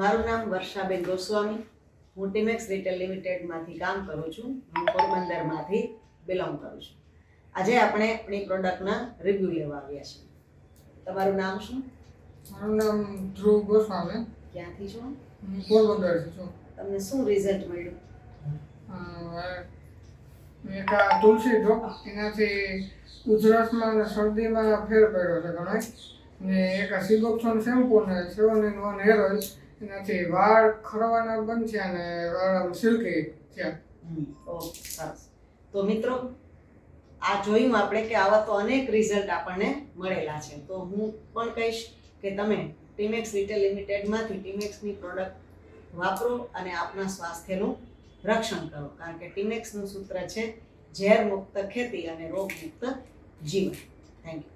મારું નામ વર્ષાબેન ગોસ્વામી. હું ટીમેક્સ રિટેલ લિમિટેડમાંથી કામ કરું છું. હું પોરબંદરમાંથી બિલોંગ કરું છું. આજે આપણે આપણી પ્રોડક્ટના રિવ્યૂ લેવા આવ્યા છીએ. તમારું નામ શું? મારું નામ ધ્રુવ ગોસ્વામી. ક્યાંથી છો? હું પોરબંદરથી છું. તમને શું રિઝલ્ટ મળ્યું? એક આ તુલસી ડ્રોપ, એનાથી ઉધરસમાં અને શરદીમાં ફેર પડ્યો છે ઘણો. ને એક આ સિબોક્સોન શેમ્પૂ ને 7-in-1 હેર ઓઇલ, એનાથી વાળ ખરવાના બંધ થયા અને વાળ સિલ્કી થયા. સરસ. તો મિત્રો, આ જોયું આપણે કે આવા તો અનેક રિઝલ્ટ આપણને મળેલા છે. તો હું પણ કહીશ કે તમે ટીમેક્સ રિટેલ લિમિટેડમાંથી ટીમેક્સની પ્રોડક્ટ વાપરો અને આપના સ્વાસ્થ્યનું રક્ષણ કરો. કારણ કે ટીમેક્સનું સૂત્ર છે ઝેર મુક્ત ખેતી અને રોગ મુક્ત જીવન. Thank you.